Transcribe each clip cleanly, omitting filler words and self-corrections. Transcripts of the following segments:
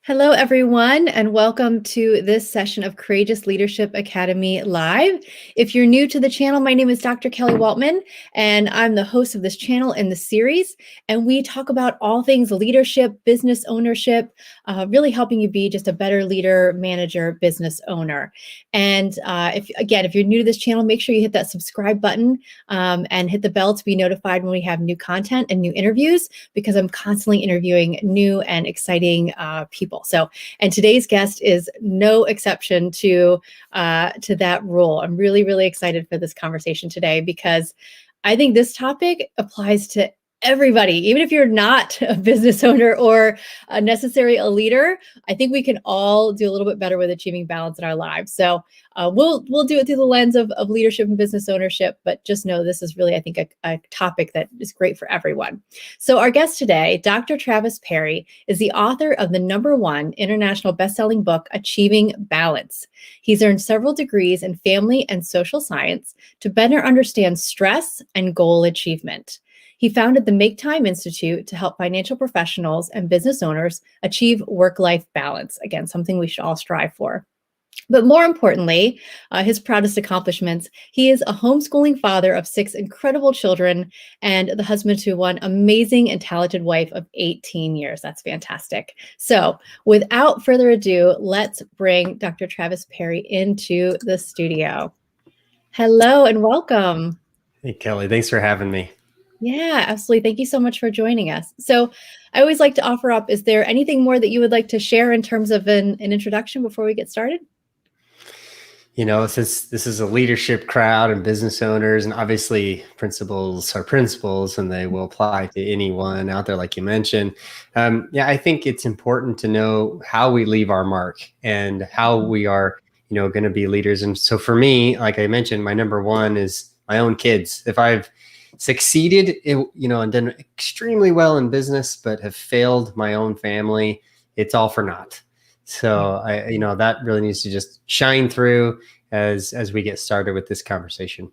Hello, everyone, and welcome to this session of Courageous Leadership Academy Live. If you're new to the channel, my name is Dr. Kelly Waltman, and I'm the host of this channel and the series. And we talk about all things leadership, business ownership, really helping you be just a better leader, manager, business owner. And if you're new to this channel, make sure you hit that subscribe button and hit the bell to be notified when we have new content and new interviews, because I'm constantly interviewing new and exciting people. And today's guest is no exception to that rule. I'm really, really excited for this conversation today because I think this topic applies to everybody, even if you're not a business owner or necessarily a leader. I think we can all do a little bit better with achieving balance in our lives. So we'll do it through the lens of leadership and business ownership, but just know this is really, I think, a topic that is great for everyone. So our guest today, Dr. Travis Parry, is the author of the #1 international bestselling book, Achieving Balance. He's earned several degrees in family and social science to better understand stress and goal achievement. He founded the Make Time Institute to help financial professionals and business owners achieve work-life balance. Again, something we should all strive for. But more importantly, his proudest accomplishments, he is a homeschooling father of 6 incredible children and the husband to one amazing and talented wife of 18 years. That's fantastic. So without further ado, let's bring Dr. Travis Parry into the studio. Hello and welcome. Hey, Kelly, thanks for having me. Yeah, absolutely. Thank you so much for joining us. So I always like to offer up, is there anything more that you would like to share in terms of an introduction before we get started? You know, since this is a leadership crowd and business owners, and obviously principles are principles and they will apply to anyone out there, like you mentioned. I think it's important to know how we leave our mark and how we are, going to be leaders. And so for me, like I mentioned, my #1 is my own kids. If I've succeeded, and done extremely well in business, but have failed my own family, it's all for naught. So that really needs to just shine through as we get started with this conversation.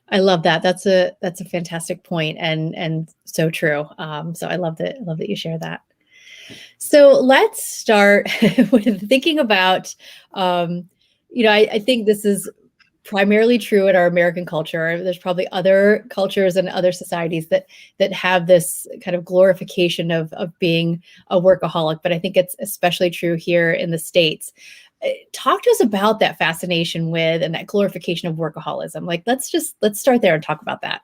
I love that. That's a fantastic point and so true. So I love that you share that. So let's start with thinking about, I think this is primarily true in our American culture. There's probably other cultures and other societies that have this kind of glorification of being a workaholic, but I think it's especially true here in the States. Talk to us about that fascination with and that glorification of workaholism. Like, let's start there and talk about that.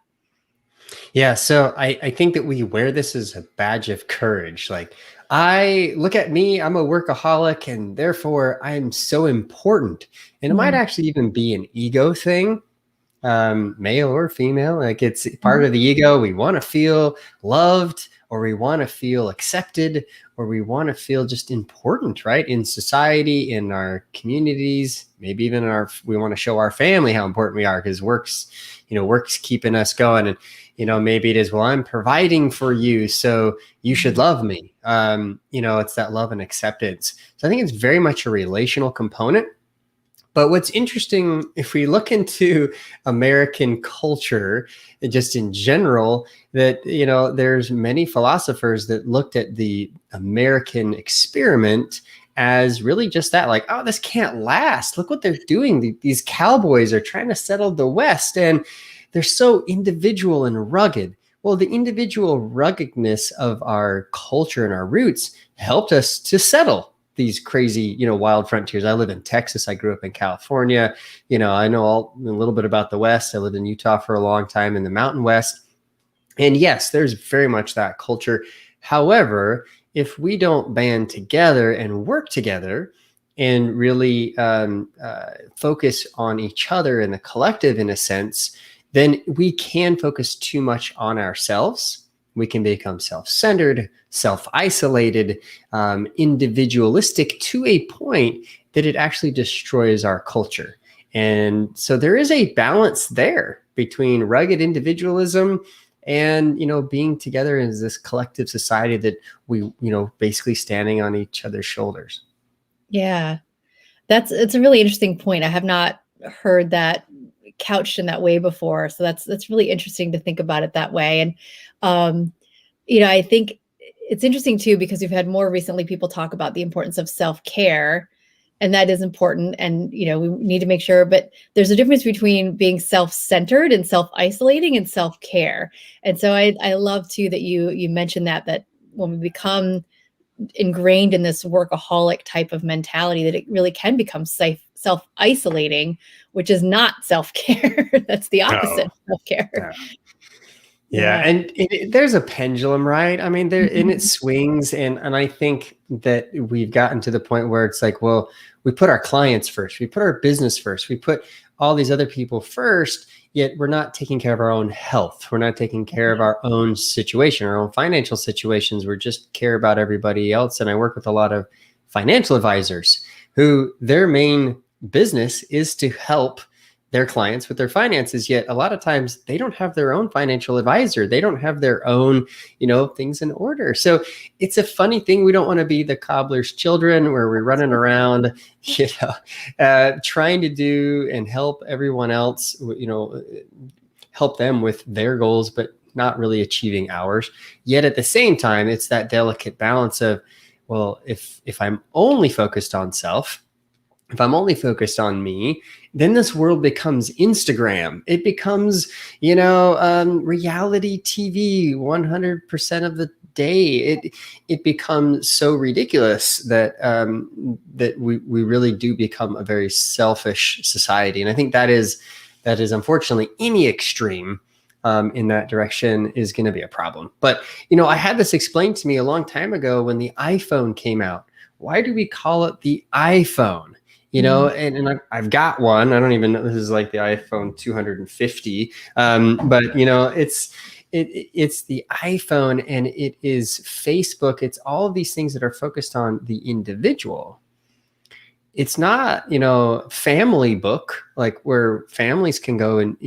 Yeah, so I think that we wear this as a badge of courage. Like, I look at me, I'm a workaholic, and therefore I'm so important. And it might actually even be an ego thing, male or female. Like, it's part of the ego. We want to feel loved, or we want to feel accepted, or we want to feel just important, right? In society, in our communities, maybe even we want to show our family how important we are because work's keeping us going. And maybe it is, well, I'm providing for you, so you should love me. It's that love and acceptance. So I think it's very much a relational component. But what's interesting, if we look into American culture, just in general, that, there's many philosophers that looked at the American experiment as really just that, like, oh, this can't last. Look what they're doing. These cowboys are trying to settle the West, and they're so individual and rugged. Well, the individual ruggedness of our culture and our roots helped us to settle these crazy, wild frontiers. I live in Texas. I grew up in California. I know a little bit about the West. I lived in Utah for a long time in the Mountain West. And yes, there's very much that culture. However, if we don't band together and work together and really focus on each other and the collective, in a sense, then we can focus too much on ourselves. We can become self-centered, self-isolated, individualistic to a point that it actually destroys our culture. And so there is a balance there between rugged individualism and, being together as this collective society that we, basically standing on each other's shoulders. Yeah, it's a really interesting point. I have not heard that couched in that way before. So that's really interesting to think about it that way. And, I think it's interesting too, because we've had more recently people talk about the importance of self-care, and that is important. And, you know, we need to make sure, but there's a difference between being self-centered and self-isolating and self-care. And so I love too that you mentioned that when we become ingrained in this workaholic type of mentality, that it really can become self-isolating, which is not self-care. That's the opposite Oh, of self-care. yeah. Yeah, Yeah. and there's a pendulum, right? I mean, there and it Mhm. swings, and I think that we've gotten to the point where it's like, well, we put our clients first, we put our business first, we put all these other people first, yet we're not taking care of our own health. We're not taking care of our own situation, our own financial situations. We're just care about everybody else. And I work with a lot of financial advisors who their main business is to help their clients with their finances, yet a lot of times they don't have their own financial advisor. They don't have their own, things in order. So it's a funny thing. We don't want to be the cobbler's children where we're running around, trying to do and help everyone else, help them with their goals, but not really achieving ours. Yet at the same time, it's that delicate balance of, well, if I'm only focused on self, if I'm only focused on me, then this world becomes Instagram. It becomes, reality TV 100% of the day. It becomes so ridiculous that that we really do become a very selfish society. And I think that is unfortunately any extreme in that direction is going to be a problem. But I had this explained to me a long time ago when the iPhone came out. Why do we call it the iPhone? And I've got one. I don't even know. This is like the iPhone 250. But it's the iPhone, and it is Facebook. It's all of these things that are focused on the individual. It's not, family book, like where families can go and,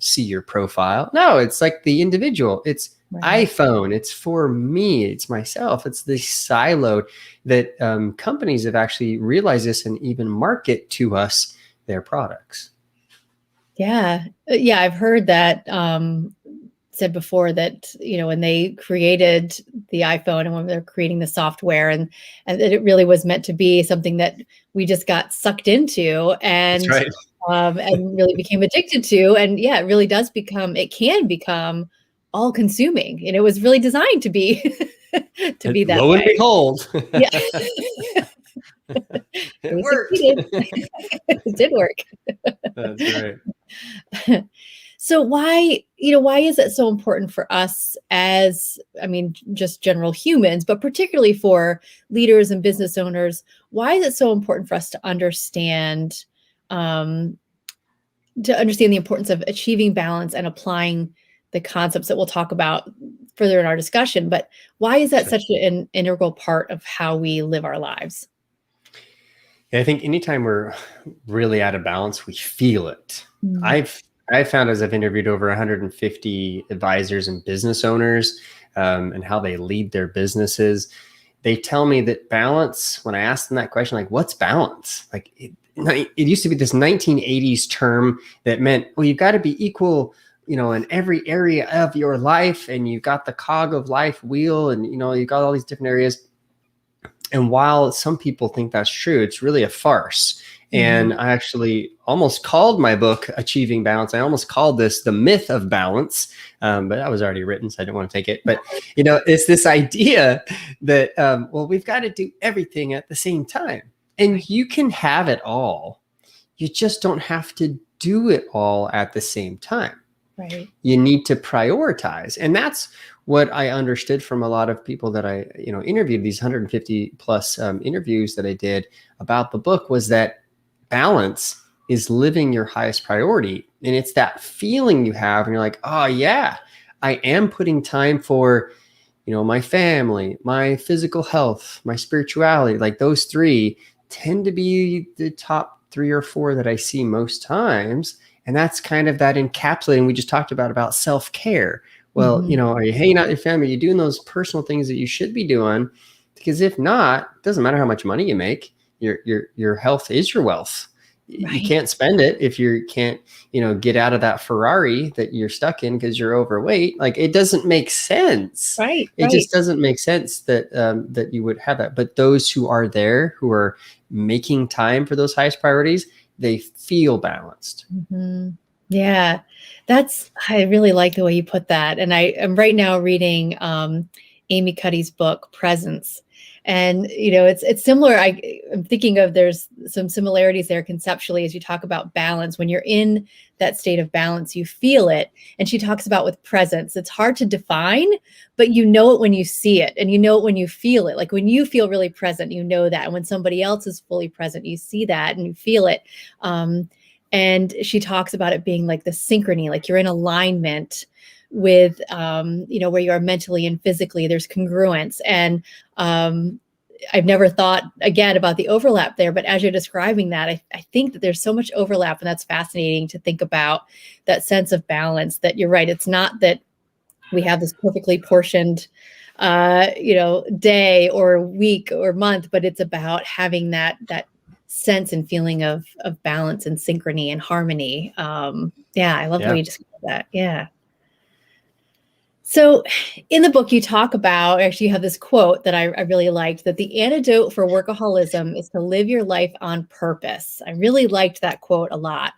see your profile. No, it's like the individual. It's Right. iPhone. It's for me. It's myself. It's the siloed that companies have actually realized this and even market to us their products. Yeah. Yeah. I've heard that said before that, when they created the iPhone and when they're creating the software, and that it really was meant to be something that we just got sucked into That's and right. really became addicted to. And yeah, it really it can become all consuming. And it was really designed to be to And be that lo and way. behold, Yeah. it We worked. succeeded. It did work. That's right. So why is it so important for us as, I mean, just general humans, but particularly for leaders and business owners? Why is it so important for us um, to understand the importance of achieving balance and applying the concepts that we'll talk about further in our discussion? But why is that Sure. such an integral part of how we live our lives? Yeah, I think anytime we're really out of balance, we feel it. Mm. I've found, as I've interviewed over 150 advisors and business owners, and how they lead their businesses, they tell me that balance. When I ask them that question, like, "What's balance?" Like it used to be this 1980s term that meant, well, you've got to be equal, in every area of your life, and you've got the cog of life wheel, and you've got all these different areas. And while some people think that's true, it's really a farce. And Mhm. I actually almost called my book Achieving Balance. I almost called this The Myth of Balance, but that was already written, so I didn't want to take it. But, it's this idea that, well, we've got to do everything at the same time. And you can have it all. You just don't have to do it all at the same time. Right. You need to prioritize. And that's what I understood from a lot of people that I, interviewed, these 150 plus interviews that I did about the book, was that balance is living your highest priority. And it's that feeling you have, and you're like, oh yeah, I am putting time for, my family, my physical health, my spirituality. Like those three tend to be the top 3 or 4 that I see most times. And that's kind of that encapsulating we just talked about self-care. Well, Mhm. are you hanging out with your family? Are you doing those personal things that you should be doing? Because if not, it doesn't matter how much money you make. Your health is your wealth. You Right. can't spend it if you can't, get out of that Ferrari that you're stuck in because you're overweight. Like, it doesn't make sense. Right. It Right. just doesn't make sense that that you would have that. But those who are there, who are making time for those highest priorities, they feel balanced. Mhm. Yeah, I really like the way you put that. And I am right now reading Amy Cuddy's book, Presence. And, it's similar. I'm thinking of there's some similarities there conceptually as you talk about balance. When you're in that state of balance, you feel it. And she talks about with presence, it's hard to define, but you know it when you see it and you know it when you feel it. Like when you feel really present, you know that. And when somebody else is fully present, you see that and you feel it. And she talks about it being like the synchrony, like you're in alignment with, where you are mentally and physically, there's congruence. And I've never thought again about the overlap there, but as you're describing that, I think that there's so much overlap, and that's fascinating to think about that sense of balance. That you're right. It's not that we have this perfectly portioned, day or week or month, but it's about having that sense and feeling of balance and synchrony and harmony. Yeah, I love the way Yeah. you describe that. Yeah. So in the book, you talk about, actually, you have this quote that I really liked, that the antidote for workaholism is to live your life on purpose. I really liked that quote a lot.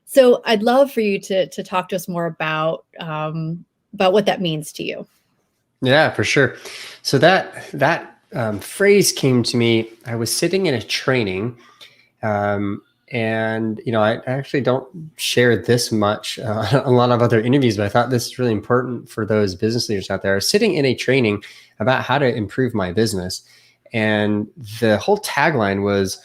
So I'd love for you to talk to us more about what that means to you. Yeah, for sure. So that phrase came to me. I was sitting in a training, and I actually don't share this much a lot of other interviews, but I thought this is really important for those business leaders out there. I was sitting in a training about how to improve my business, and the whole tagline was,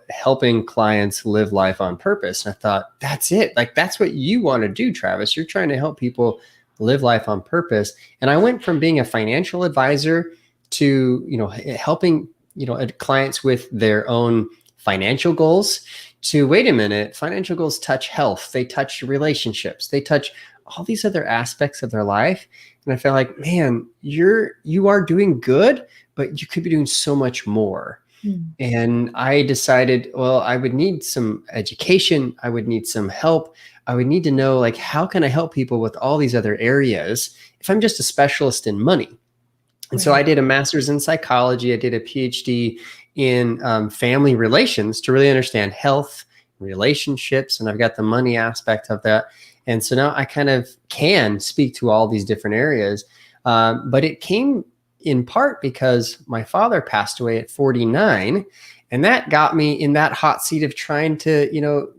helping clients live life on purpose. And I thought, that's it. Like, that's what you want to do, Travis. You're trying to help people live life on purpose. And I went from being a financial advisor to, helping, clients with their own financial goals to, wait a minute, financial goals touch health. They touch relationships. They touch all these other aspects of their life. And I felt like, man, you are doing good, but you could be doing so much more. And I decided, well, I would need some education. I would need some help. I would need to know, like, how can I help people with all these other areas if I'm just a specialist in money? And so I did a master's in psychology. I did a PhD in family relations to really understand health, relationships, and I've got the money aspect of that. And so now I kind of can speak to all these different areas. But it came in part because my father passed away at 49, and that got me in that hot seat of trying to,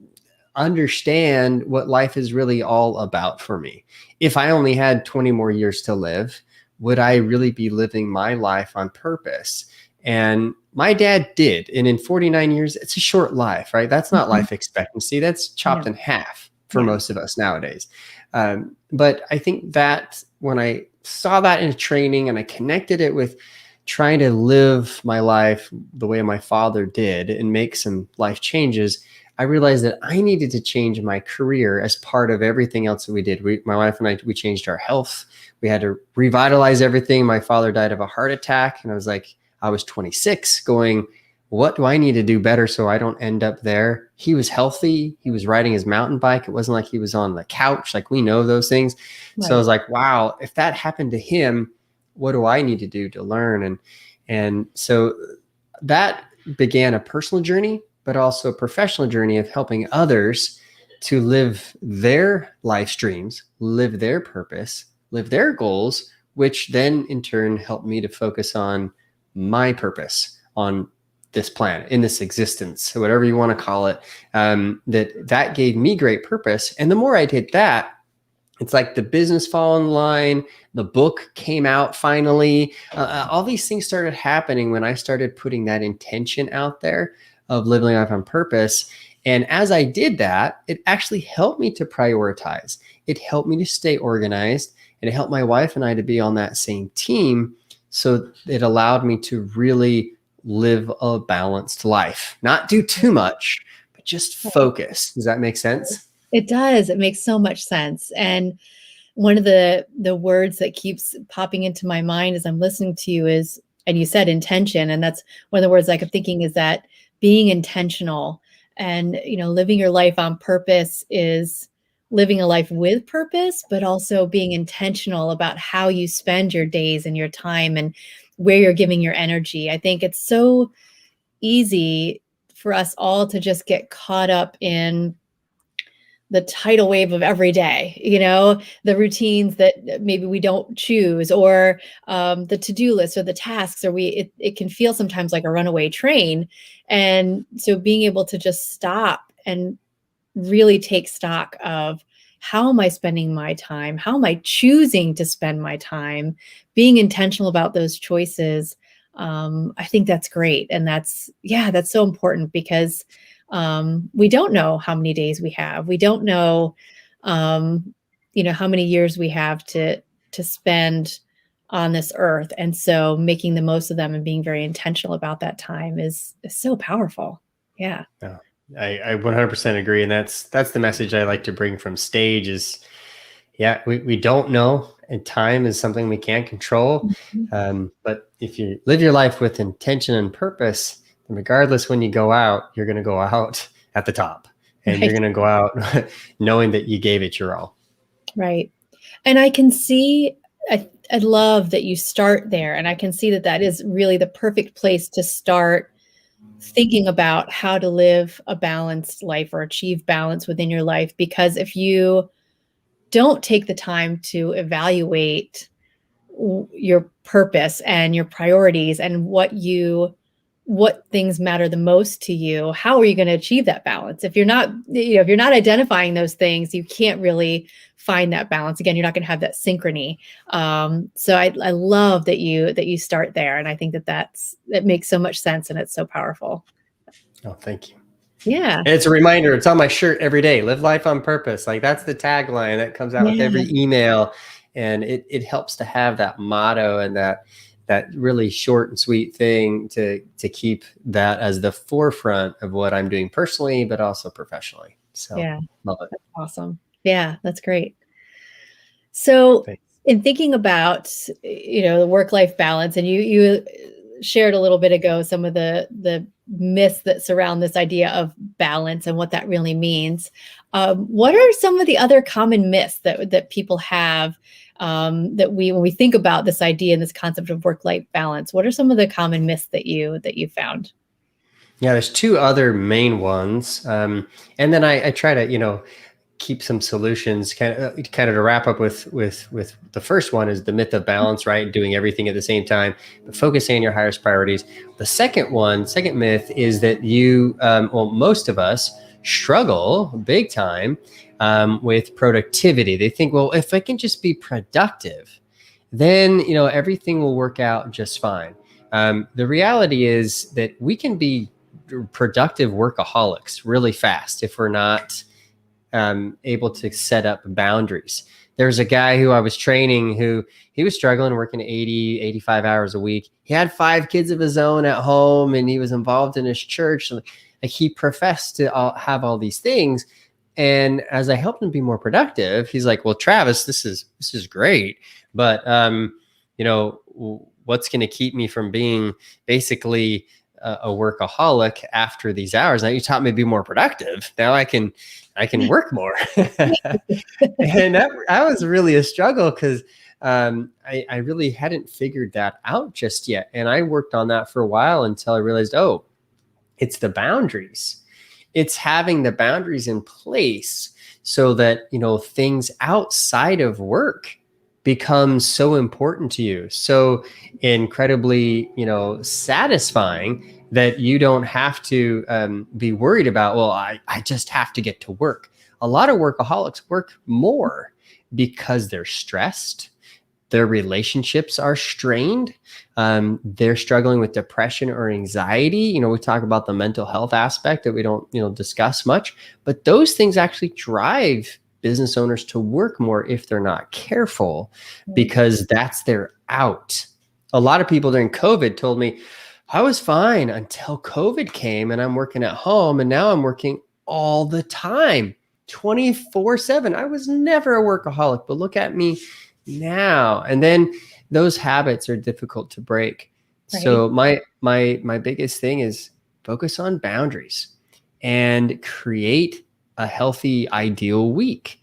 understand what life is really all about for me. If I only had 20 more years to live, would I really be living my life on purpose? And my dad did. And in 49 years, it's a short life, right? That's not life expectancy. That's chopped in half for most of us nowadays. But I think that when I saw that in a training and I connected it with trying to live my life the way my father did and make some life changes, I realized that I needed to change my career as part of everything else that we did. My wife and I, we changed our health. We had to revitalize everything. My father died of a heart attack. And I was 26 going, what do I need to do better so I don't end up there? He was healthy. He was riding his mountain bike. It wasn't like he was on the couch. Like, we know those things. Right. So I was like, wow, if that happened to him, what do I need to do to learn? And so that began a personal journey, but also a professional journey of helping others to live their life streams, live their purpose, live their goals, which then in turn helped me to focus on my purpose on this planet, in this existence, whatever you want to call it. That gave me great purpose. And the more I did that, it's like the business fall in line, the book came out finally. All these things started happening when I started putting that intention out there of living life on purpose. And as I did that, it actually helped me to prioritize. It helped me to stay organized, and it helped my wife and I to be on that same team. So it allowed me to really live a balanced life, not do too much, but just focus. Does that make sense? It does. It makes so much sense. And one of the words that keeps popping into my mind as I'm listening to you is, and you said intention, and that's one of the words I kept thinking, is that being intentional And, living your life on purpose is living a life with purpose, but also being intentional about how you spend your days and your time and where you're giving your energy. I think it's so easy for us all to just get caught up in the tidal wave of every day, the routines that maybe we don't choose, or the to-do list or the tasks, or it can feel sometimes like a runaway train. And so being able to just stop and really take stock of, how am I spending my time? How am I choosing to spend my time? Being intentional about those choices. I think that's great. And that's so important, because we don't know how many days we have. We don't know, how many years we have to spend on this earth. And so making the most of them and being very intentional about that time is so powerful. Yeah. Yeah. I 100% agree. And that's the message I like to bring from stage is, yeah, we don't know, and time is something we can't control. But if you live your life with intention and purpose, then regardless when you go out, you're going to go out at the top, and you're Right. going to go out knowing that you gave it your all. Right. And I can see, I love that you start there. And I can see that is really the perfect place to start thinking about how to live a balanced life or achieve balance within your life. Because if you don't take the time to evaluate your purpose and your priorities and what things matter the most to you, how are you going to achieve that balance? If you're not, if you're not identifying those things, you can't really find that balance. Again, you're not going to have that synchrony. So I love that you start there. And I think that makes so much sense, and it's so powerful. Oh, thank you. Yeah. And it's a reminder. It's on my shirt every day. Live life on purpose. Like, that's the tagline that comes out with Yeah. every email. And it helps to have that motto and that really short and sweet thing to keep that as the forefront of what I'm doing personally, but also professionally. So Yeah. love it. That's awesome. Yeah, that's great. So Thanks. in thinking about, the work-life balance, and you shared a little bit ago some of the myths that surround this idea of balance and what that really means. What are some of the other common myths that people have, that when we think about this idea and this concept of work-life balance? What are some of the common myths that you found? Yeah, there's two other main ones. And then I try to, keep some solutions kind of to wrap up with the first one is the myth of balance, right? Doing everything at the same time, but focusing on your highest priorities. The second myth is that most of us struggle big time with productivity. They think, well, if I can just be productive, then everything will work out just fine. The reality is that we can be productive workaholics really fast if we're not able to set up boundaries. There's a guy who I was training who he was struggling, working 80, 85 hours a week. He had 5 kids of his own at home, and he was involved in his church. Like, he professed to have all these things. And as I helped him be more productive, he's like, well, Travis, this is great. But, what's going to keep me from being basically a workaholic after these hours? Now you taught me to be more productive. Now I can work more. And that was really a struggle, because I really hadn't figured that out just yet. And I worked on that for a while until I realized, oh, it's the boundaries. It's having the boundaries in place so that, things outside of work become so important to you, so incredibly, satisfying, that you don't have to be worried about, well, I just have to get to work. A lot of workaholics work more because they're stressed. Their relationships are strained. They're struggling with depression or anxiety. We talk about the mental health aspect that we don't, discuss much, but those things actually drive business owners to work more if they're not careful, because that's their out. A lot of people during COVID told me, I was fine until COVID came and I'm working at home, and now I'm working all the time, 24/7. I was never a workaholic, but look at me now. And then those habits are difficult to break. Right. So my biggest thing is focus on boundaries. and create a healthy, ideal week.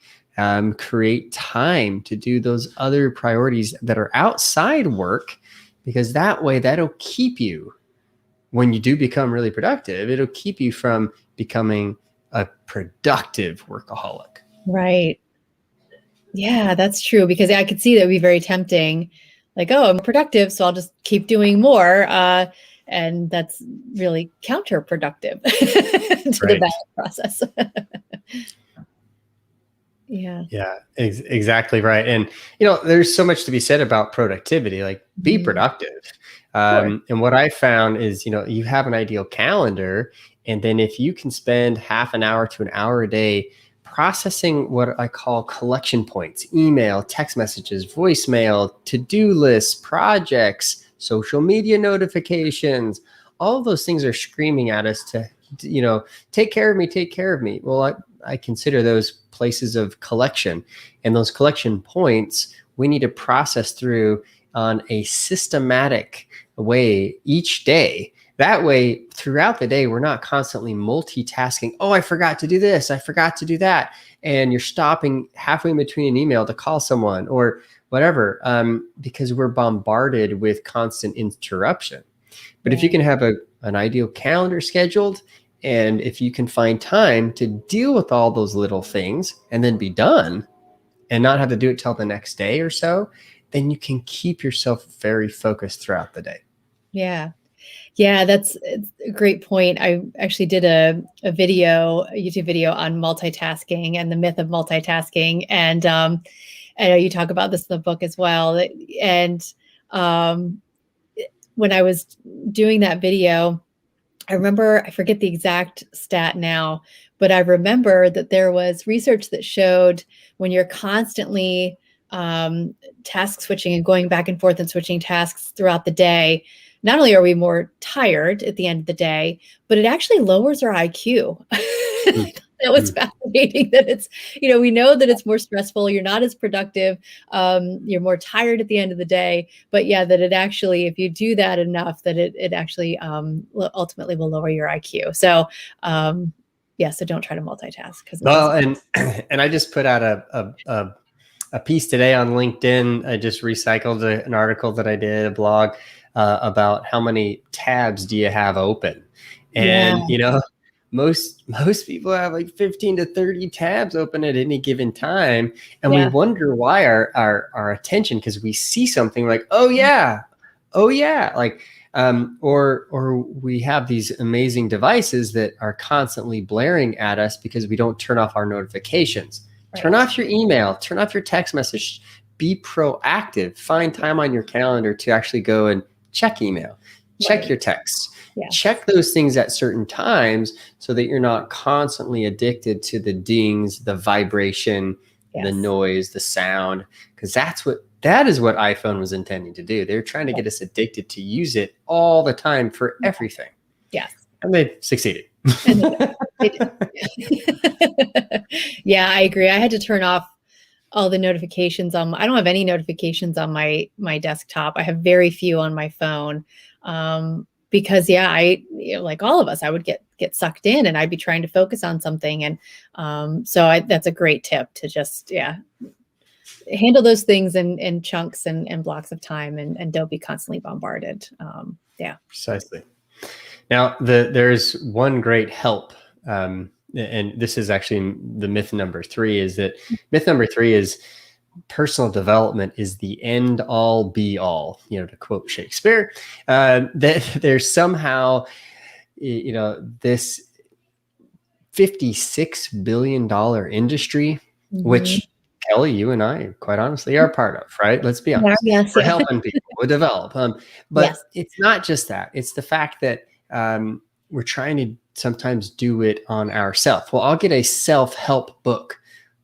Create time to do those other priorities that are outside work, because that way that'll keep you, when you do become really productive, it'll keep you from becoming a productive workaholic. Right. Yeah, that's true, because I could see that would be very tempting. Like, oh, I'm productive, so I'll just keep doing more. And that's really counterproductive to the Right. balance process. Yeah. Yeah, exactly right. And, there's so much to be said about productivity, like be Mhm. productive. Sure. And what I found is, you have an ideal calendar. And then if you can spend half an hour to an hour a day processing what I call collection points, email, text messages, voicemail, to-do lists, projects, social media notifications, all of those things are screaming at us to, take care of me, take care of me. Well, I consider those places of collection, and those collection points we need to process through on a systematic way each day. That way, throughout the day, we're not constantly multitasking. Oh, I forgot to do this. I forgot to do that. And you're stopping halfway in between an email to call someone or whatever, because we're bombarded with constant interruption. But if you Right. can have an ideal calendar scheduled, and if you can find time to deal with all those little things and then be done and not have to do it till the next day or so, then you can keep yourself very focused throughout the day. Yeah. Yeah, that's a great point. I actually did a YouTube video on multitasking and the myth of multitasking. And I know you talk about this in the book as well. And um, when I was doing that video, I remember, I forget the exact stat now, but I remember that there was research that showed when you're constantly task switching and going back and forth and switching tasks throughout the day, not only are we more tired at the end of the day, but it actually lowers our IQ. That was Mm-hmm. fascinating that it's, we know that it's more stressful. You're not as productive. You're more tired at the end of the day. But yeah, that it actually, if you do that enough, that it actually ultimately will lower your IQ. So yeah, so don't try to multitask because it Well, doesn't. and I just put out a piece today on LinkedIn. I just recycled an article that I did, a blog, about how many tabs do you have open, Yeah, and most people have like 15 to 30 tabs open at any given time, and we yeah, wonder why our attention, because we see something like, oh yeah, like, or we have these amazing devices that are constantly blaring at us because we don't turn off our notifications. Turn right. off your email, turn off your text message, be proactive, find time on your calendar to actually go and check email, check Right. your texts, Yes. check those things at certain times so that you're not constantly addicted to the dings, the vibration, the Yes. noise, the sound, because that is what iPhone was intending to do. They're trying to get us addicted to use it all the time for everything. Yes. And they succeeded. And they did. Yeah, I agree. I had to turn off all the notifications on I don't have any notifications on my desktop. I have very few on my phone. Because yeah, like all of us, I would get sucked in and I'd be trying to focus on something. And so that's a great tip to just, yeah, handle those things in chunks and blocks of time and don't be constantly bombarded. Yeah. Precisely. Now, there's one great help, and this is actually the myth number 3. Is that myth number 3 is personal development is the end all be all. To quote Shakespeare, that there's somehow, this $56 billion industry, Mhm. which Kelly, you and I, quite honestly, are part of, right? Let's be Yeah, honest. yes, We're yeah. helping people develop. But Yes. it's not just that. It's the fact that we're trying to sometimes do it on ourselves. Well, I'll get a self-help book.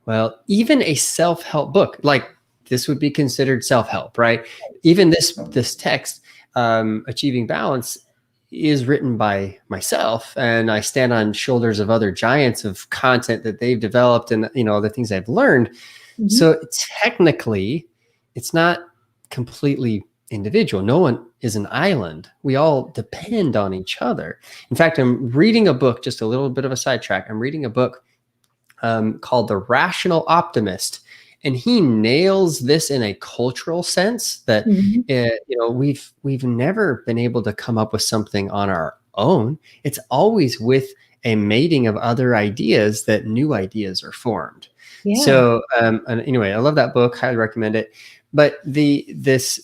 Well, even a self-help book, like this would be considered self-help, right? Even this text, Achieving Balance, is written by myself, and I stand on shoulders of other giants of content that they've developed and the things I've learned. Mhm. So technically it's not completely individual. No one is an island. We all depend on each other. In fact, I'm reading a book, just a little bit of a sidetrack. I'm reading a book called The Rational Optimist. And he nails this in a cultural sense that Mhm. we've never been able to come up with something on our own. It's always with a mating of other ideas that new ideas are formed. Yeah. So and anyway, I love that book. Highly recommend it. But this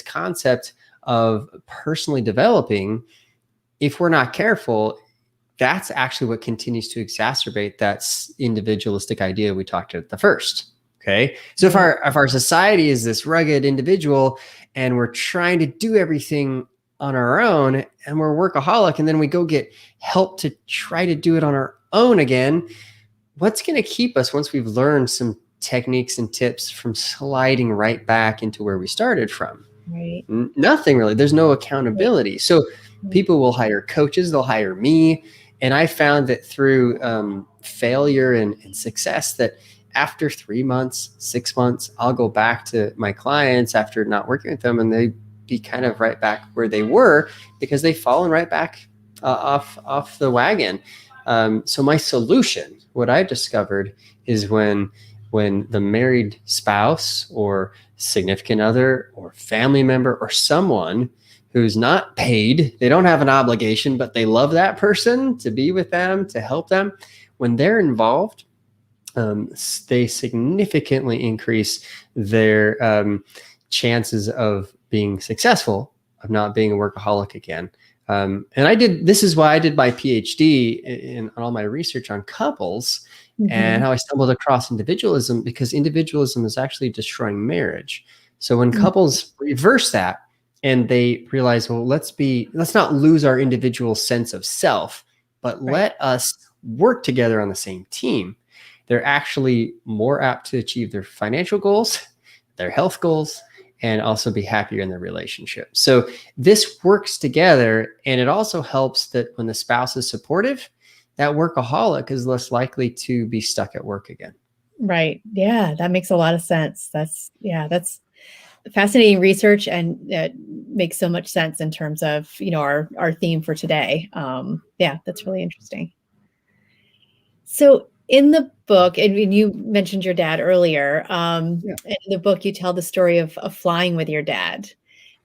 concept of personally developing, if we're not careful, that's actually what continues to exacerbate that individualistic idea we talked about at the first. Okay. So Right. if our society is this rugged individual and we're trying to do everything on our own and we're workaholic and then we go get help to try to do it on our own again, what's going to keep us once we've learned some techniques and tips from sliding right back into where we started from? Right. Nothing really. There's no Right. accountability. So Right. people will hire coaches, they'll hire me. And I found that through failure and success, that after 3 months, 6 months, I'll go back to my clients after not working with them and they be kind of right back where they were because they've fallen right back off the wagon. So my solution, what I discovered, is when the married spouse or significant other or family member or someone who's not paid, they don't have an obligation, but they love that person to be with them, to help them, when they're involved, they significantly increase their chances of being successful, of not being a workaholic again. And this is why I did my PhD in all my research on couples and Mhm. how I stumbled across individualism, because individualism is actually destroying marriage. So when Mhm. couples reverse that and they realize, well, let's not lose our individual sense of self, but Right. let us work together on the same team, they're actually more apt to achieve their financial goals, their health goals, and also be happier in their relationship. So this works together. And it also helps that when the spouse is supportive, that workaholic is less likely to be stuck at work again. Right. Yeah, that makes a lot of sense. That's fascinating research, and it makes so much sense in terms of, our theme for today. Yeah, that's really interesting. So in the book, and you mentioned your dad earlier, Yeah. in the book, you tell the story of flying with your dad.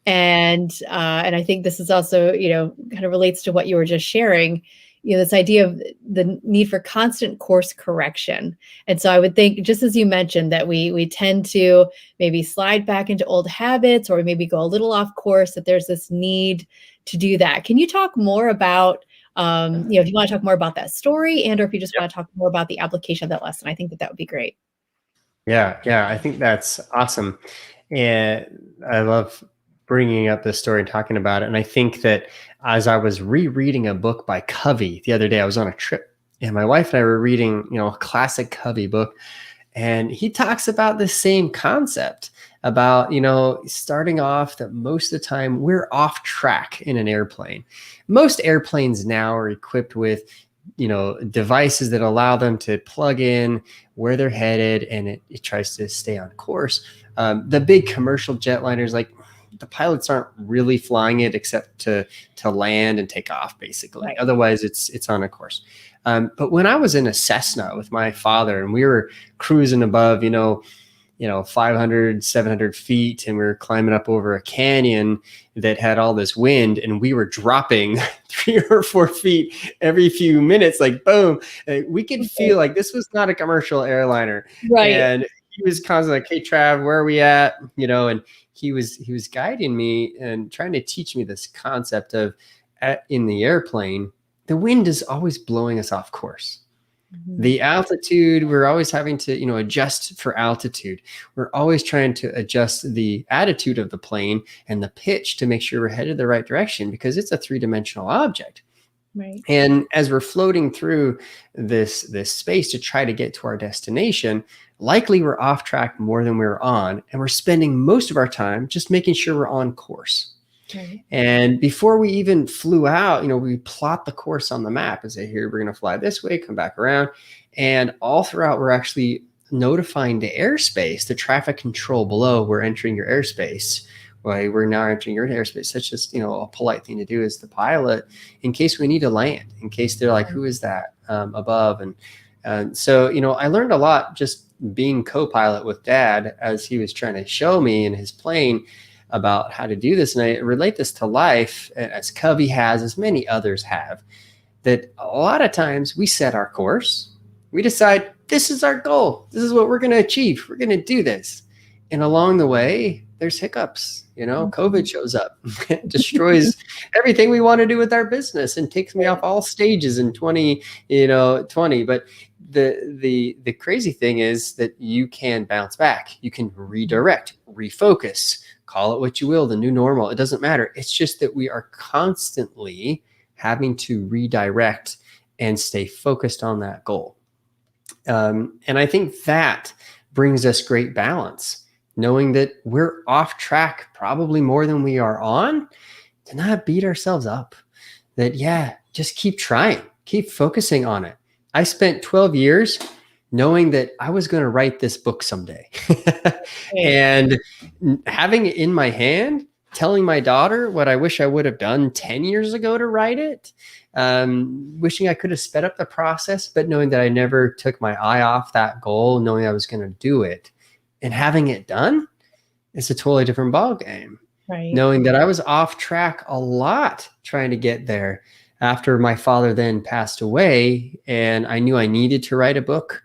And I think this is also, kind of relates to what you were just sharing, this idea of the need for constant course correction. And so I would think, just as you mentioned, that we tend to maybe slide back into old habits or maybe go a little off course, that there's this need to do that. Can you talk more about, if you want to talk more about that story, and or if you just want to talk more about the application of that lesson? I think that would be great. Yeah, I think that's awesome. And I love bringing up this story and talking about it. And I think that as I was rereading a book by Covey the other day, I was on a trip and my wife and I were reading, a classic Covey book. And he talks about the same concept about, starting off that most of the time we're off track in an airplane. Most airplanes now are equipped with, devices that allow them to plug in where they're headed and it tries to stay on course. The big commercial jetliners, like the pilots aren't really flying it except to land and take off, basically. Right. Otherwise, it's on a course. But when I was in a Cessna with my father and we were cruising above, 500, 700 feet, and we were climbing up over a canyon that had all this wind, and we were dropping 3 or 4 feet every few minutes, like boom. We could feel like this was not a commercial airliner. Right. And he was constantly like, "Hey, Trav, where are we at?" And he was guiding me and trying to teach me this concept of in the airplane, the wind is always blowing us off course. Mhm. The altitude, we're always having to, adjust for altitude. We're always trying to adjust the attitude of the plane and the pitch to make sure we're headed the right direction because it's a three-dimensional object. Right. And as we're floating through this space to try to get to our destination, likely we're off track more than we're on, and we're spending most of our time just making sure we're on course. Right. And before we even flew out, we plot the course on the map and say, here, we're going to fly this way, come back around. And all throughout, we're actually notifying the airspace, the traffic control below, we're entering your airspace. why we're now entering your airspace. Such as, a polite thing to do is the pilot, in case we need to land, in case they're like, who is that above? And so, I learned a lot just being co-pilot with Dad as he was trying to show me in his plane about how to do this. And I relate this to life, as Covey has, as many others have, that a lot of times we set our course. We decide this is our goal. This is what we're going to achieve. We're going to do this. And along the way, there's hiccups. COVID shows up, destroys everything we want to do with our business and takes me off all stages in 2020. But the crazy thing is that you can bounce back. You can redirect, refocus, call it what you will, the new normal. It doesn't matter. It's just that we are constantly having to redirect and stay focused on that goal. And I think that brings us great balance, knowing that we're off track probably more than we are on, to not beat ourselves up. That, just keep trying, keep focusing on it. I spent 12 years knowing that I was going to write this book someday. And having it in my hand, telling my daughter what I wish I would have done 10 years ago to write it, wishing I could have sped up the process, but knowing that I never took my eye off that goal, knowing I was going to do it, and having it done, it's a totally different ballgame. Right. Knowing that I was off track a lot trying to get there after my father then passed away, and I knew I needed to write a book.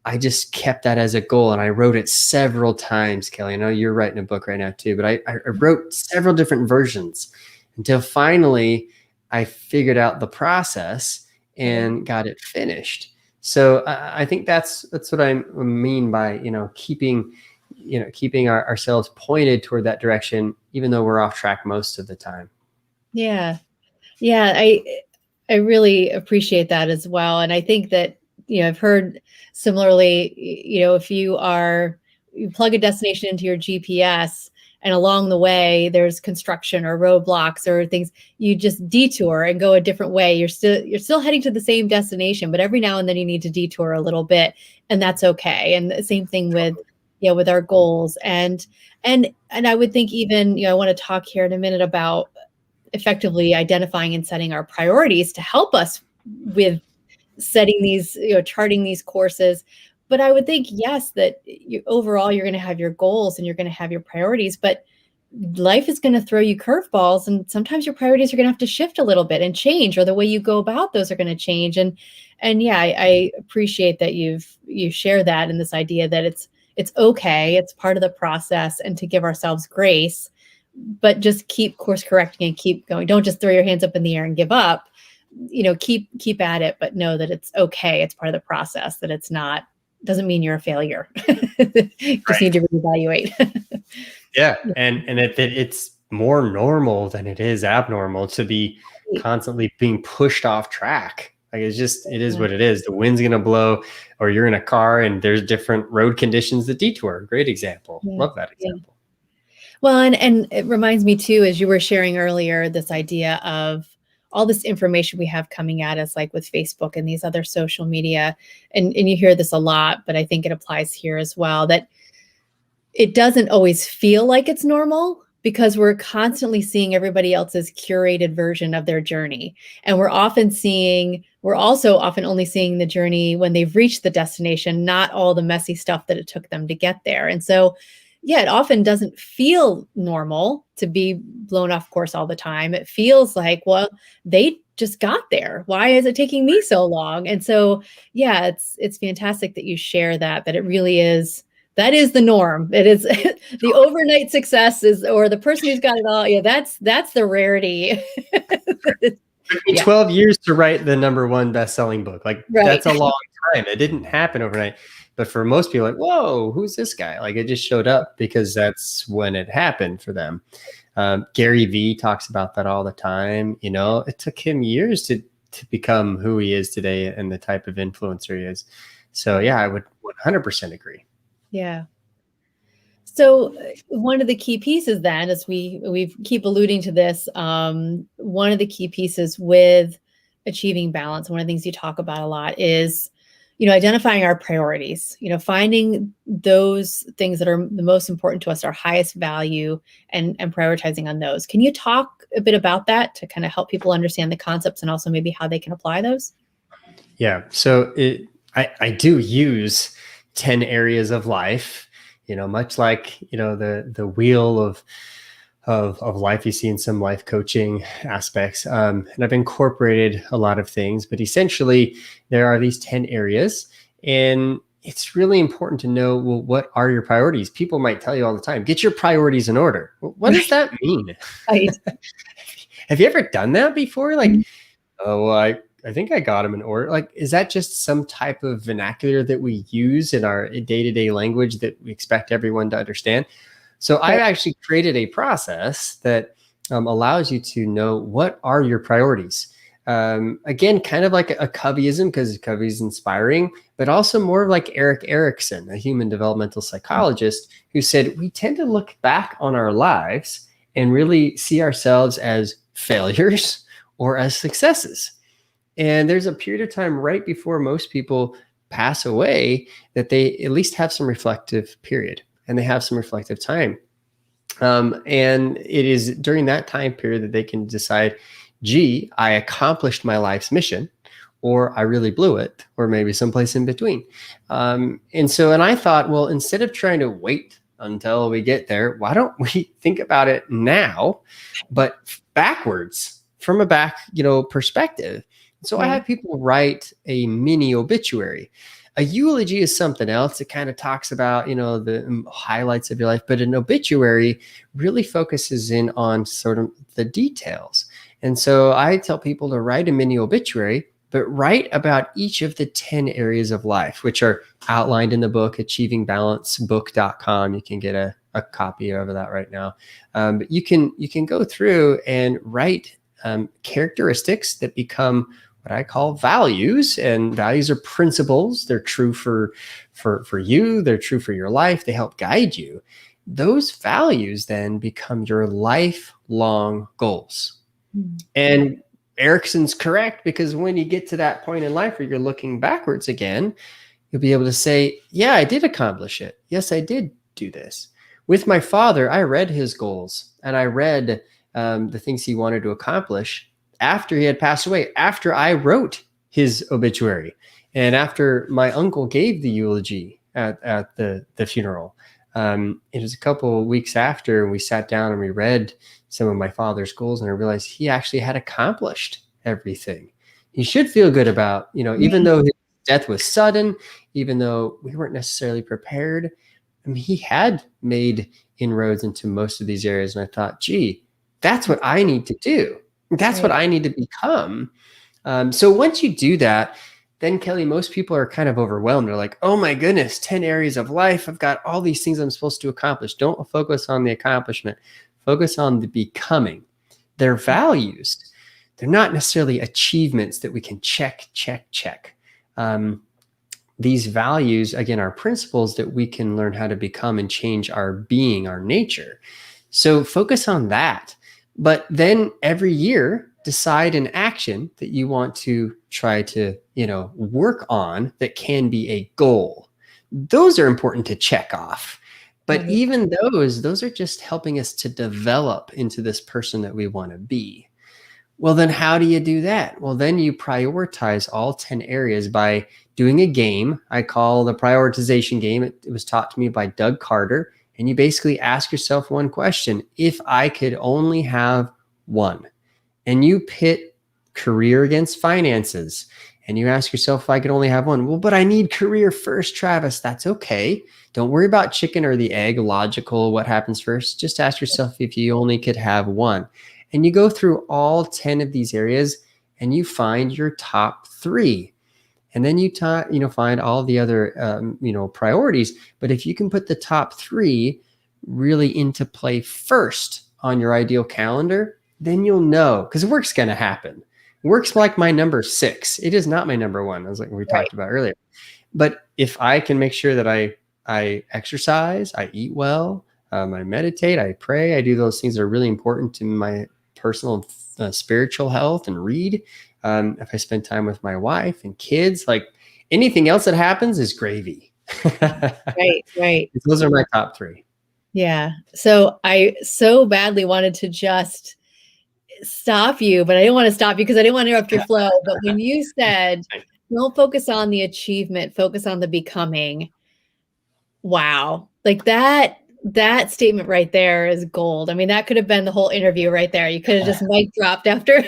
I just kept that as a goal, and I wrote it several times. Kelly, I know you're writing a book right now too, but I wrote several different versions until finally I figured out the process and got it finished. So I think that's what I mean by, keeping ourselves pointed toward that direction, even though we're off track most of the time. Yeah. Yeah. I really appreciate that as well. And I think that, I've heard similarly, if you plug a destination into your GPS and along the way there's construction or roadblocks or things, you just detour and go a different way. You're still heading to the same destination, but every now and then you need to detour a little bit, and that's okay. And the same thing with our goals. And I would think even, I want to talk here in a minute about effectively identifying and setting our priorities to help us with setting these, charting these courses. But I would think, yes, that overall you're going to have your goals and you're going to have your priorities, but life is going to throw you curveballs, and sometimes your priorities are going to have to shift a little bit and change, or the way you go about those are going to change. And I appreciate that you share that, and this idea that it's okay, it's part of the process, and to give ourselves grace, but just keep course correcting and keep going. Don't just throw your hands up in the air and give up. Keep at it, but know that it's okay. It's part of the process, that it's not, doesn't mean you're a failure. Just need to reevaluate. Yeah. And it's more normal than it is abnormal to be constantly being pushed off track. Like it is what it is. The wind's going to blow, or you're in a car and there's different road conditions. The detour, great example. Love that example. Well, and it reminds me too, as you were sharing earlier, this idea of all this information we have coming at us, like with Facebook and these other social media, and you hear this a lot, but I think it applies here as well, that it doesn't always feel like it's normal, because we're constantly seeing everybody else's curated version of their journey. And we're also often only seeing the journey when they've reached the destination, not all the messy stuff that it took them to get there. And so, it often doesn't feel normal to be blown off course all the time. It feels like, well, they just got there. Why is it taking me so long? And so, it's fantastic that you share that it really is, that is the norm. It is the overnight success or the person who's got it all. Yeah, that's the rarity. It took me 12 years to write the #1 best-selling book. That's a long time. It didn't happen overnight. But for most people, like, whoa, who's this guy? Like, it just showed up because that's when it happened for them. Gary Vee talks about that all the time. It took him years to become who he is today and the type of influencer he is. So, I would 100% agree. Yeah. So one of the key pieces then, as we keep alluding to this, one of the key pieces with achieving balance, one of the things you talk about a lot is, identifying our priorities, finding those things that are the most important to us, our highest value, and prioritizing on those. Can you talk a bit about that to kind of help people understand the concepts and also maybe how they can apply those? Yeah. So I do use 10 areas of life, much like, the wheel of life you see in some life coaching aspects. And I've incorporated a lot of things, but essentially there are these 10 areas, and it's really important to know, well, what are your priorities? People might tell you all the time, get your priorities in order. Well, what does that mean? Right. Have you ever done that before? Like, Mhm. oh, well, I think I got them in order. Like, is that just some type of vernacular that we use in our day-to-day language that we expect everyone to understand? So I've Right. actually created a process that allows you to know what are your priorities. Again, kind of like a Coveyism, because Covey is inspiring, but also more of like Eric Erickson, a human developmental psychologist, who said we tend to look back on our lives and really see ourselves as failures or as successes. And there's a period of time right before most people pass away that they at least have some reflective period and they have some reflective time. And it is during that time period that they can decide, gee, I accomplished my life's mission, or I really blew it, or maybe someplace in between. And I thought, well, instead of trying to wait until we get there, why don't we think about it now, but backwards from a perspective? So I Right. have people write a mini obituary. A eulogy is something else. It kind of talks about, the highlights of your life, but an obituary really focuses in on sort of the details. And so I tell people to write a mini obituary, but write about each of the 10 areas of life, which are outlined in the book, achievingbalancebook.com. You can get a copy of that right now. But you can go through and write characteristics that become what I call values, and values are principles. They're true for you. They're true for your life. They help guide you. Those values then become your lifelong goals. Mm. And Erickson's correct, because when you get to that point in life where you're looking backwards again, you'll be able to say, yeah, I did accomplish it. Yes, I did do this. With my father, I read his goals and I read the things he wanted to accomplish after he had passed away, after I wrote his obituary, and after my uncle gave the eulogy at the funeral. It was a couple of weeks after we sat down and we read some of my father's goals, and I realized he actually had accomplished everything. He should feel good about, even Right. though his death was sudden, even though we weren't necessarily prepared. I mean, he had made inroads into most of these areas. And I thought, gee, that's what I need to do. That's what Right. I need to become. So once you do that, then Kelly, most people are kind of overwhelmed. They're like, oh my goodness, 10 areas of life. I've got all these things I'm supposed to accomplish. Don't focus on the accomplishment. Focus on the becoming. Their values. They're not necessarily achievements that we can check. These values, again, are principles that we can learn how to become and change our being, our nature. So focus on that. But then every year, decide an action that you want to try to, work on that can be a goal. Those are important to check off. But Right. even those are just helping us to develop into this person that we want to be. Well, then how do you do that? Well, then you prioritize all 10 areas by doing a game I call the prioritization game. It was taught to me by Doug Carter. And you basically ask yourself one question: if I could only have one, and you pit career against finances, and you ask yourself, if I could only have one, well, but I need career first, Travis. That's okay. Don't worry about chicken or the egg, logical, what happens first. Just ask yourself if you only could have one. And you go through all 10 of these areas and you find your top three. And then you find all the other priorities. But if you can put the top three really into play first on your ideal calendar, then you'll know, because work's going to happen. Work's like my number 6. It is not my number 1, as like we Right. talked about earlier. But if I can make sure that I exercise, I eat well, I meditate, I pray, I do those things that are really important to my personal spiritual health, and read. If I spend time with my wife and kids, like Anything else that happens is gravy. Right, right. Those are my top three. Yeah. So I so badly wanted to just stop you, but I didn't want to stop you because I didn't want to interrupt your flow. But when you said, don't focus on the achievement, focus on the becoming. Wow. Like that statement right there is gold. I mean, that could have been the whole interview right there. You could have just mic dropped after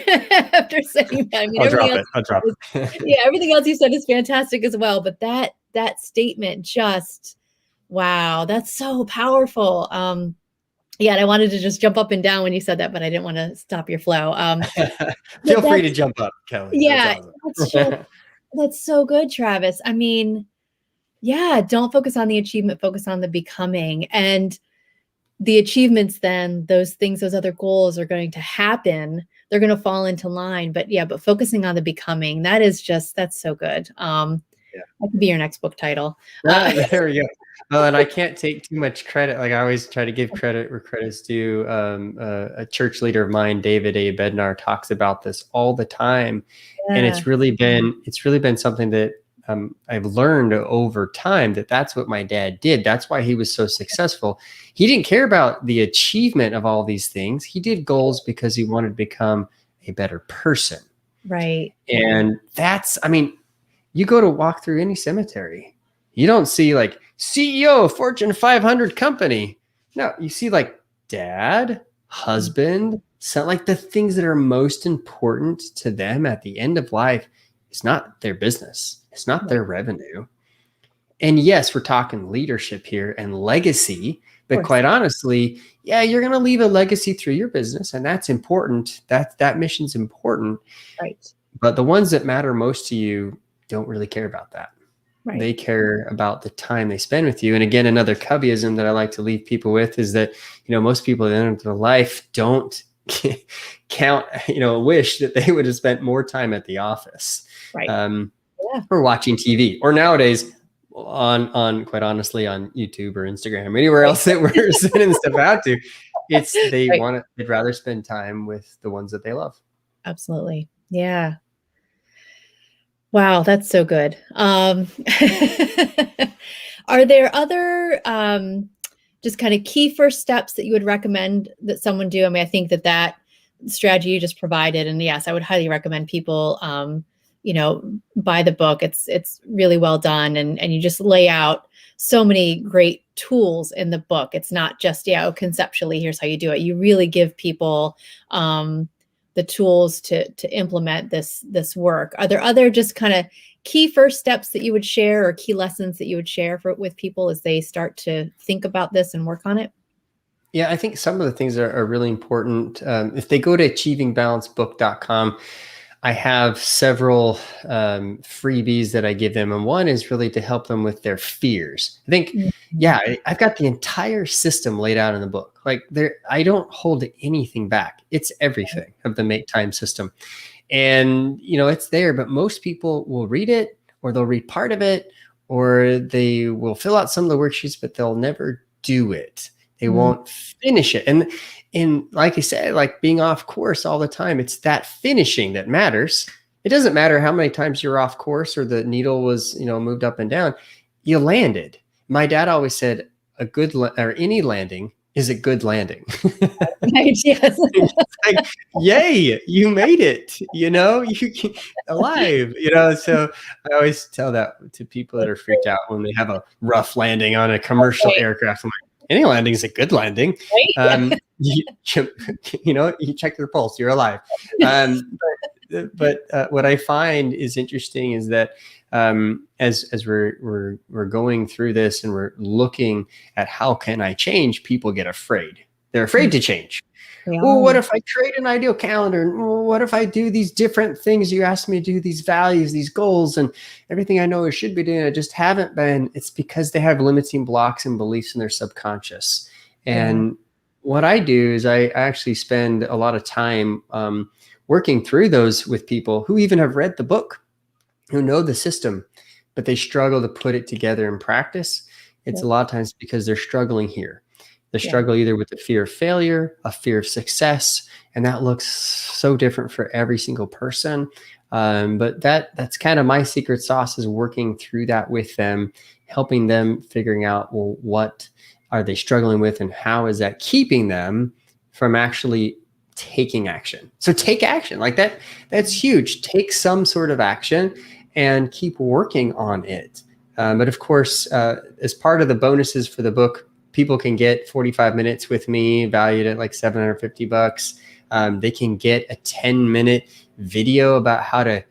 after saying that. I mean, I'll everything drop else it. I'll drop it. yeah, everything else you said is fantastic as well. But that statement just wow, that's so powerful. Yeah, and I wanted to just jump up and down when you said that, but I didn't want to stop your flow. Feel free to That's jump up, Kelly. That's yeah, awesome. that's so good, Travis. I mean, yeah, don't focus on the achievement, focus on the becoming. And the achievements then, those things, those other goals are going to happen. They're going to fall into line. But yeah, but focusing on the becoming, that's so good. That could be your next book title. There we go. Oh, and I can't take too much credit. Like I always try to give credit where credit's due. A church leader of mine, David A. Bednar, talks about this all the time, and Yeah, it's really been something that I've learned over time that that's what my dad did. That's why he was so successful. He didn't care about the achievement of all these things. He did goals because he wanted to become a better person. right. And that's, I mean, you go to walk through any cemetery, you don't see like CEO of Fortune 500 company. No, you see like dad, husband, son, like the things that are most important to them at the end of life. It's not their business. It's not their revenue. And yes, we're talking leadership here and legacy, but quite honestly, yeah, you're going to leave a legacy through your business, and that's important. That mission's important. Right. But the ones that matter most to you don't really care about that. Right. They care about the time they spend with you. And again, another cubbyism that I like to leave people with is that, most people at the end of their life don't count, wish that they would have spent more time at the office. Right. Or watching TV, or nowadays on quite honestly on YouTube or Instagram, anywhere else that we're sending stuff out to. They'd rather spend time with the ones that they love. Absolutely. Yeah. Wow, that's so good. Are there other just kind of key first steps that you would recommend that someone do? I mean, I think that strategy you just provided, and yes, I would highly recommend people buy the book. It's really well done, and you just lay out so many great tools in the book. It's not just conceptually here's how you do it. You really give people the tools to implement this work. Are there other just kind of key first steps that you would share, or key lessons that you would share with people as they start to think about this and work on it? Yeah, I think some of the things are really important. If they go to achievingbalancebook.com, I have several freebies that I give them. And one is really to help them with their fears. I think, I've got the entire system laid out in the book. Like I don't hold anything back. It's everything of the Make Time system. And, it's there, but most people will read it, or they'll read part of it, or they will fill out some of the worksheets, but they'll never do it. They won't finish it. And like I said, like being off course all the time, it's that finishing that matters. It doesn't matter how many times you're off course or the needle was, moved up and down. You landed. My dad always said any landing is a good landing. Right, yes. Like, yay, you made it, you alive, so I always tell that to people that are freaked out when they have a rough landing on a commercial aircraft. I'm like, any landing is a good landing. Right? You check your pulse, you're alive. But what I find is interesting is that as we're going through this and we're looking at how can I change, people get afraid. They're afraid to change. Well, what if I create an ideal calendar? What if I do these different things you asked me to do, these values, these goals, and everything I know I should be doing, I just haven't been? It's because they have limiting blocks and beliefs in their subconscious. And what I do is I actually spend a lot of time working through those with people who even have read the book, who know the system, but they struggle to put it together in practice. It's a lot of times because they're struggling here. the Yeah. struggle either with the fear of failure, a fear of success, and that looks so different for every single person. But that's kind of my secret sauce, is working through that with them, helping them figuring out, well, what are they struggling with and how is that keeping them from actually taking action. So take action like that. That's huge. Take some sort of action and keep working on it. But of course, as part of the bonuses for the book, people can get 45 minutes with me, valued at like $750. They can get a 10-minute video about how to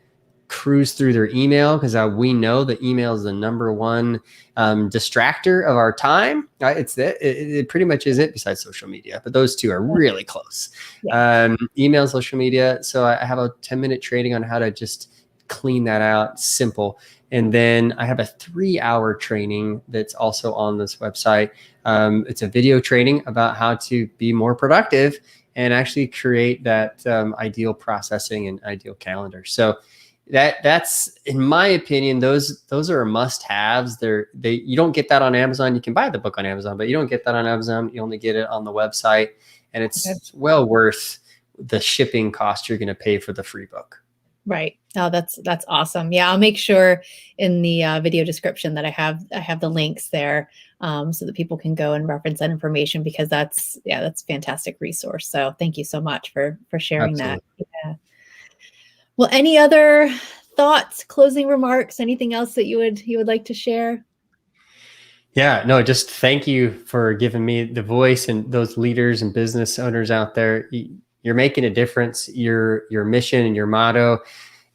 cruise through their email, because we know that email is the number one distractor of our time. It pretty much is it, besides social media, but those two are really close. Yeah. Email, social media. So I have a 10-minute training on how to just clean that out. Simple. And then I have a 3-hour training that's also on this website. It's a video training about how to be more productive and actually create that ideal processing and ideal calendar. So that's, in my opinion, those are must-haves. You don't get that on Amazon. You can buy the book on Amazon, but you don't get that on Amazon. You only get it on the website, and it's well worth the shipping cost you're going to pay for the free book. Right. Oh, that's awesome. Yeah, I'll make sure in the video description that I have the links there, so that people can go and reference that information, because that's a fantastic resource. So thank you so much for sharing Absolutely. that. Yeah. Well, any other thoughts, closing remarks, anything else that you would like to share? Yeah, no, just thank you for giving me the voice, and those leaders and business owners out there. You're making a difference. Your mission and your motto,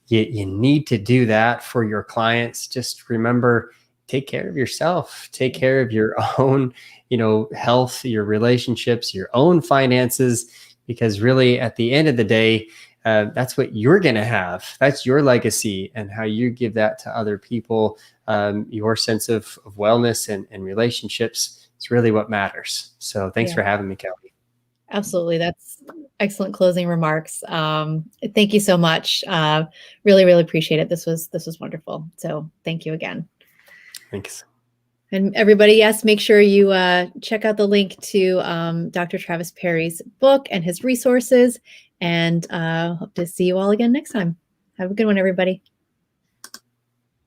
you need to do that for your clients. Just remember, take care of yourself, take care of your own, health, your relationships, your own finances, because really at the end of the day, that's what you're going to have. That's your legacy, and how you give that to other people. Your sense of wellness and relationships is really what matters. So thanks for having me, Kelly. Absolutely. That's excellent closing remarks. Thank you so much. Really, really appreciate it. This was wonderful. So thank you again. Thanks. And everybody, yes, make sure you check out the link to Dr. Travis Parry's book and his resources. And hope to see you all again next time. Have a good one, everybody.